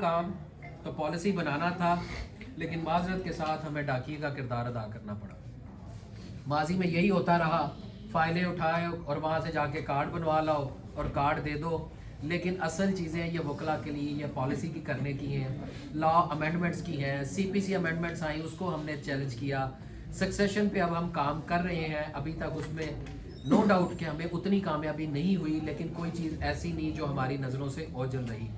काम तो पॉलिसी बनाना था, लेकिन माजरत के साथ हमें डाकिए का किरदार अदा करना पड़ा। माजी में यही होता रहा, फाइलें उठाए और वहाँ से जाके कार्ड बनवा लाओ और कार्ड दे दो, लेकिन असल चीज़ें ये वकला के लिए, ये पॉलिसी की करने की हैं, लॉ अमेंडमेंट्स की हैं, CPC अमेंडमेंट्स आई, उसको हमने चैलेंज किया। सक्सेशन पे अब हम काम कर रहे हैं, अभी तक उसमें नो डाउट कि हमें उतनी कामयाबी नहीं हुई, लेकिन कोई चीज़ ऐसी नहीं जो हमारी नज़रों से ओझल रही।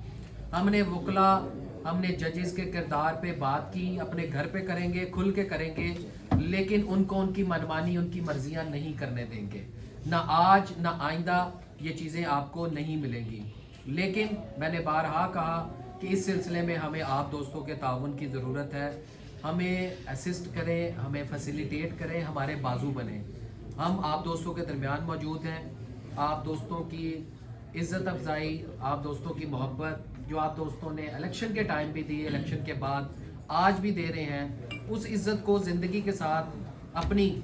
हमने वकला, हमने जजेस के किरदार पे बात की, अपने घर पे करेंगे, खुल के करेंगे, लेकिन उनको उनकी मनमानी, उनकी मर्जियां नहीं करने देंगे। ना आज ना आइंदा ये चीज़ें आपको नहीं मिलेंगी। लेकिन मैंने बारहा कहा कि इस सिलसिले में हमें आप दोस्तों के ताउन की ज़रूरत है। हमें असिस्ट करें, हमें फैसिलिटेट करें, हमारे बाजू बने। हम आप दोस्तों के दरमियान मौजूद हैं। आप दोस्तों की इज़्ज़त अफजाई, आप दोस्तों की मोहब्बत जो आप दोस्तों ने इलेक्शन के टाइम भी दी, इलेक्शन के बाद आज भी दे रहे हैं, उस इज़्ज़त को ज़िंदगी के साथ अपनी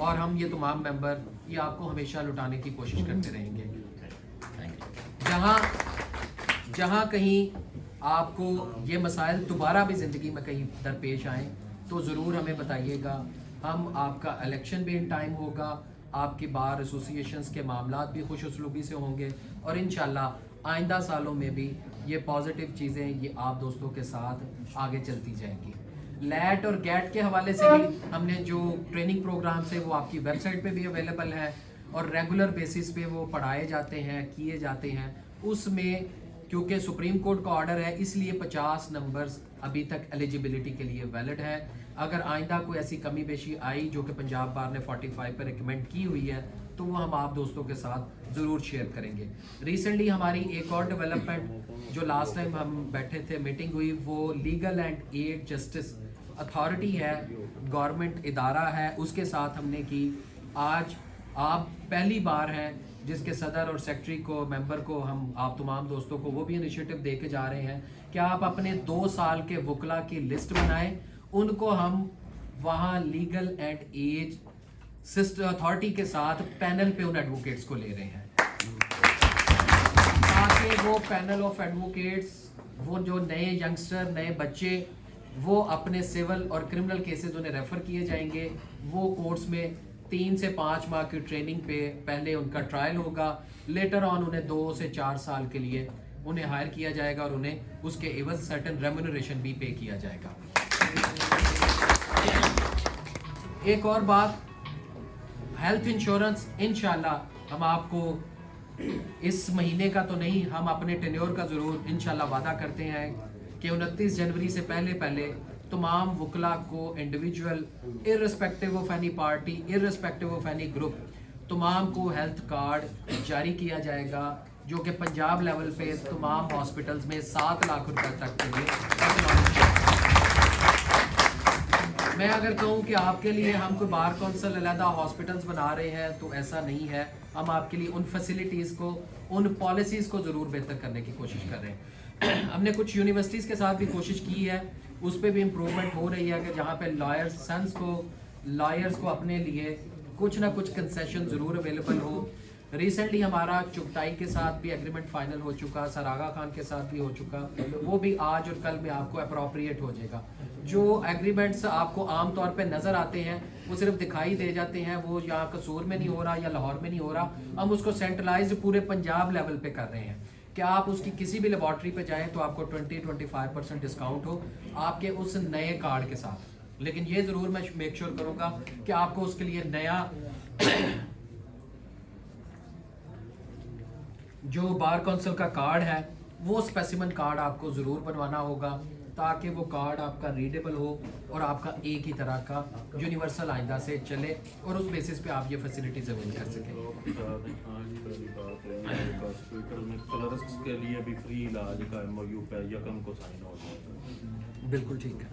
और हम ये तमाम मेंबर ये आपको हमेशा लुटाने की कोशिश करते रहेंगे। जहाँ कहीं आपको ये मसाइल दोबारा भी ज़िंदगी में कहीं दरपेश आएँ तो ज़रूर हमें बताइएगा। हम आपका इलेक्शन भी इन टाइम होगा, आपकी बार एसोसिएशंस के मामलात भी खुश उसलूबी से होंगे और इंशाल्लाह आइंदा सालों में भी ये पॉजिटिव चीज़ें ये आप दोस्तों के साथ आगे चलती जाएंगी। लैट और गैट के हवाले से भी हमने जो ट्रेनिंग प्रोग्राम्स है वो आपकी वेबसाइट पे भी अवेलेबल है और रेगुलर बेसिस पे वो पढ़ाए जाते हैं, किए जाते हैं। उसमें क्योंकि सुप्रीम कोर्ट का ऑर्डर है, इसलिए 50 नंबर्स अभी तक एलिजिबिलिटी के लिए वैलिड है। अगर आइंदा कोई ऐसी कमी पेशी आई जो कि पंजाब बार ने 45 पर रिकमेंड की हुई है तो वो हम आप दोस्तों के साथ ज़रूर शेयर करेंगे। रिसेंटली हमारी एक और डेवलपमेंट जो लास्ट टाइम हम बैठे थे, मीटिंग हुई, वो legal and aid justice authority है, गवर्नमेंट इदारा है, उसके साथ हमने की। आज आप पहली बार हैं जिसके सदर और सेक्रेटरी को, मेंबर को हम आप तमाम दोस्तों को वो भी इनिशिएटिव दे के जा रहे हैं कि आप अपने 2 साल के वकला की लिस्ट बनाएं, उनको हम वहाँ लीगल एंड एज सिस्टम अथॉरिटी के साथ पैनल पे उन एडवोकेट्स को ले रहे हैं ताकि वो पैनल ऑफ एडवोकेट्स, वो जो नए यंगस्टर, नए बच्चे, वो अपने सिविल और क्रिमिनल केसेस उन्हें रेफ़र किए जाएंगे। वो कोर्ट्स में 3 से 5 माह की ट्रेनिंग पे पहले उनका ट्रायल होगा, लेटर ऑन उन्हें 2 से 4 साल के लिए उन्हें हायर किया जाएगा और उन्हें उसके एवज सर्टेन रेम्यूनरेशन भी पे किया जाएगा। एक और बात, हेल्थ इंश्योरेंस इंशाल्लाह हम आपको इस महीने का तो नहीं, हम अपने टेन्योर का ज़रूर इंशाल्लाह वादा करते हैं कि 29 जनवरी से पहले तमाम वकला को individual, irrespective of any party, irrespective of any group, तमाम को हेल्थ कार्ड जारी किया जाएगा जो कि पंजाब लेवल पे तमाम हॉस्पिटल्स में 7 लाख रुपए तक के लिए। मैं अगर कहूँ कि आपके लिए हम कोई बार कौंसिल अलहदा हॉस्पिटल्स बना रहे हैं तो ऐसा नहीं है। हम आपके लिए उन फैसिलिटीज़ को, उन पॉलिसीज़ को ज़रूर बेहतर करने की कोशिश कर रहे हैं। हमने कुछ यूनिवर्सिटीज़ के साथ भी कोशिश की है, उस पर भी इम्प्रूवमेंट हो रही है कि जहाँ पे लॉयर्स को अपने लिए कुछ ना कुछ कंसेशन ज़रूर अवेलेबल हो। रिसेंटली हमारा चुगताई के साथ भी एग्रीमेंट फाइनल हो चुका, सरागा खान के साथ भी हो चुका, वो भी आज और कल में आपको अप्रोप्रिएट हो जाएगा। जो एग्रीमेंट्स आपको आम तौर पे नज़र आते हैं वो सिर्फ दिखाई दे जाते हैं, वो यहाँ कसूर में नहीं हो रहा या लाहौर में नहीं हो रहा, हम उसको सेंट्रलाइज्ड पूरे पंजाब लेवल पे कर रहे हैं कि आप उसकी किसी भी लेबॉर्ट्री पे जाएं तो आपको 20-25% डिस्काउंट हो आपके उस नए कार्ड के साथ। लेकिन ये ज़रूर मैं मेक श्योर करूँगा कि आपको उसके लिए नया जो बार काउंसिल का कार्ड है वो स्पेसिमन कार्ड आपको ज़रूर बनवाना होगा ताकि वो कार्ड आपका रीडेबल हो और आपका एक ही तरह का यूनिवर्सल आइंदा से चले और उस बेसिस पे आप ये फैसिलिटीज अवेल कर सकें। हॉस्पिटल में क्लर्क्स के लिए भी फ्री इलाज का MOU पे यकम को साइन हो जाएगा। बिल्कुल ठीक है।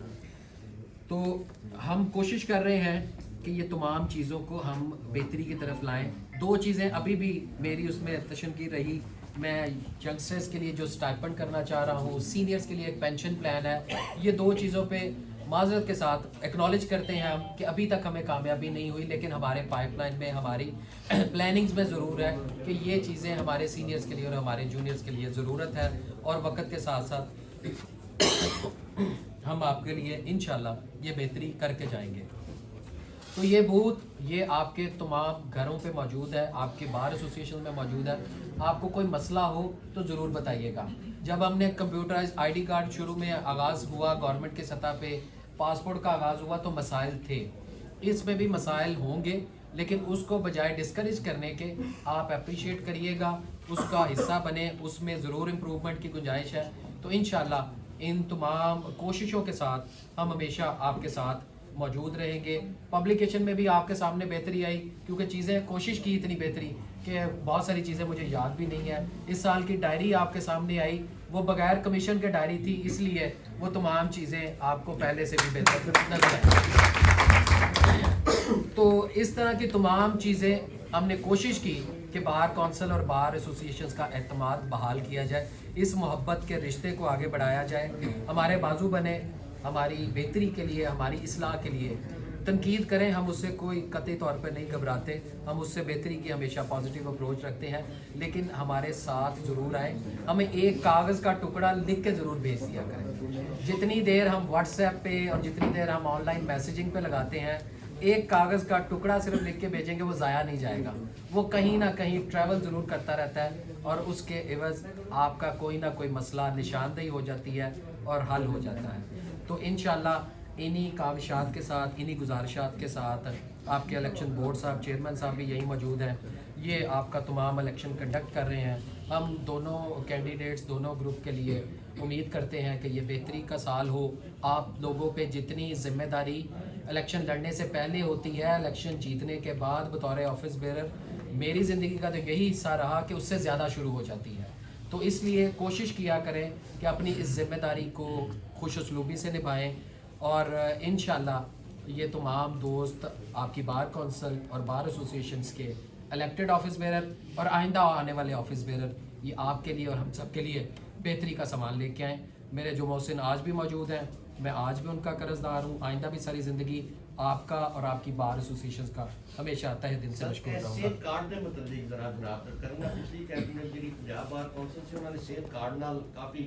तो हम कोशिश कर रहे हैं कि ये तमाम चीज़ों को हम बेहतरी की तरफ लाएं। 2 चीज़ें अभी भी मेरी उसमें तशन की रही, मैं यंगस्टर्स के लिए जो स्टाइपेंड करना चाह रहा हूँ, सीनियर्स के लिए एक पेंशन प्लान है, ये 2 चीज़ों पे माज़रत के साथ एक्नॉलेज करते हैं हम कि अभी तक हमें कामयाबी नहीं हुई, लेकिन हमारे पाइपलाइन में, हमारी प्लानिंग्स में ज़रूर है कि ये चीज़ें हमारे सीनियर्स के लिए और हमारे जूनियर्स के लिए ज़रूरत है और वक्त के साथ साथ ہم آپ کے لیے انشاءاللہ یہ بہتری کر کے جائیں گے. تو یہ بوتھ یہ آپ کے تمام گھروں پہ موجود ہے, آپ کے بار ایسوسیشن میں موجود ہے. آپ کو کوئی مسئلہ ہو تو ضرور بتائیے گا. جب ہم نے کمپیوٹرائز آئی ڈی کارڈ شروع میں آغاز ہوا گورنمنٹ کے سطح پہ, پاسپورٹ کا آغاز ہوا تو مسائل تھے, اس میں بھی مسائل ہوں گے, لیکن اس کو بجائے ڈسکریج کرنے کے آپ اپریشیٹ کریے گا, اس کا حصہ بنے, اس میں ضرور امپروومنٹ کی گنجائش ہے. تو انشاءاللہ ان تمام کوششوں کے ساتھ ہم ہمیشہ آپ کے ساتھ موجود رہیں گے. پبلیکیشن میں بھی آپ کے سامنے بہتری آئی, کیونکہ چیزیں کوشش کی اتنی بہتری کہ بہت ساری چیزیں مجھے یاد بھی نہیں ہیں. اس سال کی ڈائری آپ کے سامنے آئی, وہ بغیر کمیشن کے ڈائری تھی, اس لیے وہ تمام چیزیں آپ کو پہلے سے بھی بہتر نظر آئی. تو اس طرح کی تمام چیزیں ہم نے کوشش کی کہ بار کونسل اور بار ایسوسیشنز کا اعتماد بحال کیا جائے, اس محبت کے رشتے کو آگے بڑھایا جائے, ہمارے بازو بنے, ہماری بہتری کے لیے, ہماری اصلاح کے لیے. تنقید کریں, ہم اس سے کوئی قطعی طور پہ نہیں گھبراتے, ہم اس سے بہتری کی ہمیشہ پازیٹیو اپروچ رکھتے ہیں, لیکن ہمارے ساتھ ضرور آئیں. ہمیں ایک کاغذ کا ٹکڑا لکھ کے ضرور بھیج دیا کریں. جتنی دیر ہم واٹس ایپ پہ اور جتنی دیر ہم آن لائن میسیجنگ پہ لگاتے ہیں, ایک کاغذ کا ٹکڑا صرف لکھ کے بھیجیں گے, وہ ضائع نہیں جائے گا, وہ کہیں نہ کہیں ٹریول ضرور کرتا رہتا ہے, اور اس کے عوض آپ کا کوئی نہ کوئی مسئلہ نشاندہی ہو جاتی ہے اور حل ہو جاتا ہے. تو انشاءاللہ انہی کاوشات کے ساتھ, انہی گزارشات کے ساتھ آپ کے الیکشن بورڈ صاحب, چیئرمین صاحب بھی یہی موجود ہیں, یہ آپ کا تمام الیکشن کنڈکٹ کر رہے ہیں. ہم دونوں کینڈیڈیٹس دونوں گروپ کے لیے امید کرتے ہیں کہ یہ بہتری کا سال ہو. آپ لوگوں پہ جتنی ذمہ داری الیکشن لڑنے سے پہلے ہوتی ہے, الیکشن جیتنے کے بعد بطور آفس بیئرر میری زندگی کا تو یہی حصہ رہا کہ اس سے زیادہ شروع ہو جاتی ہے. تو اس لیے کوشش کیا کریں کہ اپنی اس ذمہ داری کو خوش اسلوبی سے نبھائیں, اور انشاءاللہ یہ تمام دوست آپ کی بار کونسل اور بار ایسوسیشنز کے الیکٹڈ آفس بیئرر اور آئندہ آنے والے آفس بیئرر, یہ آپ کے لیے اور ہم سب کے لیے بہتری کا سامان لے کے آئیں. میرے جو محسن آج بھی موجود ہیں, میں آج بھی ان کا قرض دار ہوں, آئندہ بھی ساری زندگی آپ کا اور آپ کی بار ایسوسیشنز کا ہمیشہ تہ دل سے مشکور رہوں گا. صحت کارڈ کے متعلق ذرا جناب کرنا پچھلی کیبنٹ جی پنجاب بار کونسل سے انہوں نے صحت کارڈ نال کافی